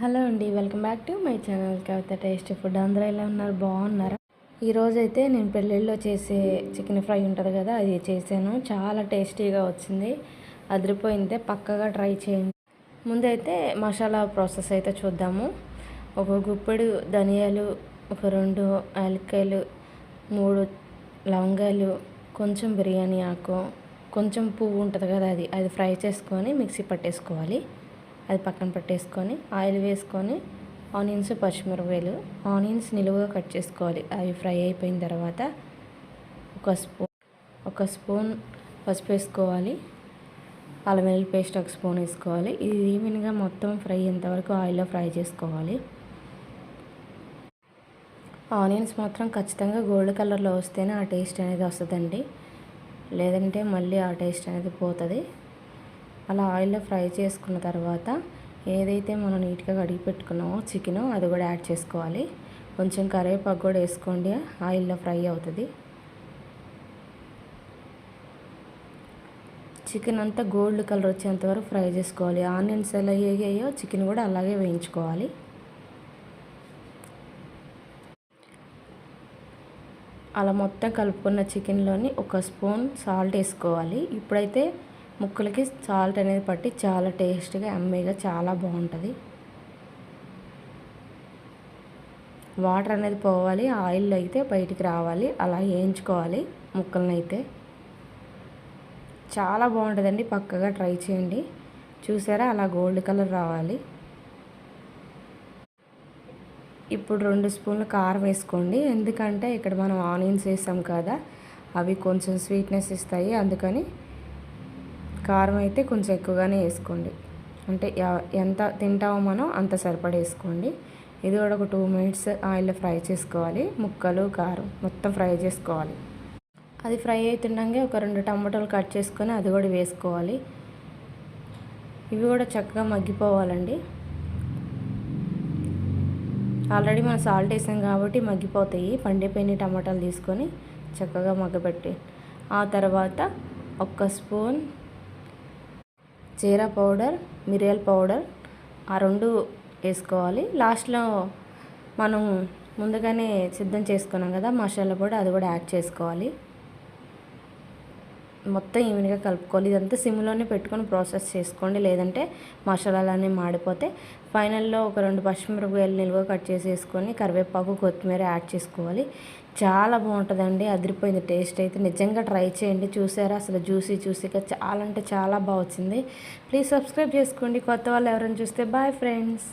Hello అండి, welcome back to my channel Kavitha tasty food. అందరూ ఎలా ఉన్నారు? బాగున్నారా? ఈరోజైతే నేను పెళ్ళిళ్ళలో చేసే చికెన్ ఫ్రై ఉంటుంది కదా, అది చేశాను. చాలా టేస్టీగా వచ్చింది, అదిరిపోయింది. పక్కగా ట్రై చేయండి. ముందైతే మసాలా ప్రాసెస్ అయితే చూద్దాము. ఒక గుప్పెడు ధనియాలు, ఒక 2 యాలక్కాయలు, 3 లవంగాలు, కొంచెం బిర్యానీ ఆకు, కొంచెం పువ్వు ఉంటుంది కదా, అది ఫ్రై చేసుకొని మిక్సీ పట్టేసుకోవాలి. అది పక్కన పెట్టేసుకొని ఆయిల్ వేసుకొని ఆనియన్స్, పచ్చిమిరపకాయలు, ఆనియన్స్ నిలువుగా కట్ చేసుకోవాలి. అవి ఫ్రై అయిపోయిన తర్వాత ఒక స్పూన్ పసుపు వేసుకోవాలి. అల్లం వెల్లుల్లి పేస్ట్ ఒక స్పూన్ వేసుకోవాలి. ఇది ఈవెన్గా మొత్తం ఫ్రై అయ్యేంతవరకు ఆయిల్లో ఫ్రై చేసుకోవాలి. ఆనియన్స్ మాత్రం ఖచ్చితంగా గోల్డ్ కలర్లో వస్తేనే ఆ టేస్ట్ అనేది వస్తుందండి, లేదంటే మళ్ళీ ఆ టేస్ట్ అనేది పోతుంది. అలా ఆయిల్లో ఫ్రై చేసుకున్న తర్వాత ఏదైతే మనం నీట్గా కడిగి పెట్టుకున్నామో చికెన్, అది కూడా యాడ్ చేసుకోవాలి. కొంచెం కరివేపాకు కూడా వేసుకోండి, ఆయిల్లో ఫ్రై అవుతుంది. చికెన్ అంతా గోల్డ్ కలర్ వచ్చేంత వరకు ఫ్రై చేసుకోవాలి. ఆనియన్స్ ఎలా వేగాయో చికెన్ కూడా అలాగే వేయించుకోవాలి. అలా మొత్తం కలుపుకున్న చికెన్లోని ఒక స్పూన్ సాల్ట్ వేసుకోవాలి. ఇప్పుడైతే ముక్కలకి సాల్ట్ అనేది పట్టి చాలా టేస్ట్గా యమ్మీగా చాలా బాగుంటుంది. వాటర్ అనేది పోవాలి, ఆయిల్ అయితే బయటికి రావాలి. అలా వేయించుకోవాలి ముక్కలను. అయితే చాలా బాగుంటుందండి, పక్కగా ట్రై చేయండి. చూసారా, అలా గోల్డ్ కలర్ రావాలి. ఇప్పుడు 2 స్పూన్ల కారం వేసుకోండి, ఎందుకంటే ఇక్కడ మనం ఆనియన్స్ వేసాం కదా, అవి కొంచెం స్వీట్నెస్ ఇస్తాయి. అందుకని కారం అయితే కొంచెం ఎక్కువగానే వేసుకోండి. అంటే ఎంత తింటామో మనం అంత సరిపడా వేసుకోండి. ఇది కూడా ఒక 2 మినిట్స్ ఆయిల్లో ఫ్రై చేసుకోవాలి. ముక్కలు, కారం మొత్తం ఫ్రై చేసుకోవాలి. అది ఫ్రై అవుతుండగా ఒక 2 టమాటాలు కట్ చేసుకొని అది కూడా వేసుకోవాలి. ఇవి కూడా చక్కగా మగ్గిపోవాలండి. ఆల్రెడీ మనం సాల్ట్ వేసాం కాబట్టి మగ్గిపోతాయి. పండిపోయిన టమాటాలు తీసుకొని చక్కగా మగ్గబెట్టి ఆ తర్వాత 1 స్పూన్ జీరా పౌడర్, మిరియాల పౌడర్, ఆ 2 వేసుకోవాలి. లాస్ట్లో మనం ముందుగానే సిద్ధం చేసుకున్నాం కదా మసాలా పొడి, అది కూడా యాడ్ చేసుకోవాలి. మొత్తం ఈవెన్గా కలుపుకోవాలి. ఇదంతా సిమ్లోనే పెట్టుకొని ప్రాసెస్ చేసుకోండి, లేదంటే మసాలాలన్నీ మాడిపోతే. ఫైనల్లో ఒక 2 పచ్చిమిరపకాయలు నిలువ కట్ చేసి వేసుకొని కరివేపాకు, కొత్తిమీర యాడ్ చేసుకోవాలి. చాలా బాగుంటుందండి, అదిరిపోయింది టేస్ట్ అయితే. నిజంగా ట్రై చేయండి. చూసారా, అసలు జ్యూసీగా చాలా అంటే చాలా బాగా వచ్చింది. ప్లీజ్ సబ్స్క్రైబ్ చేసుకోండి కొత్త వాళ్ళు ఎవరైనా చూస్తే. Boy friends.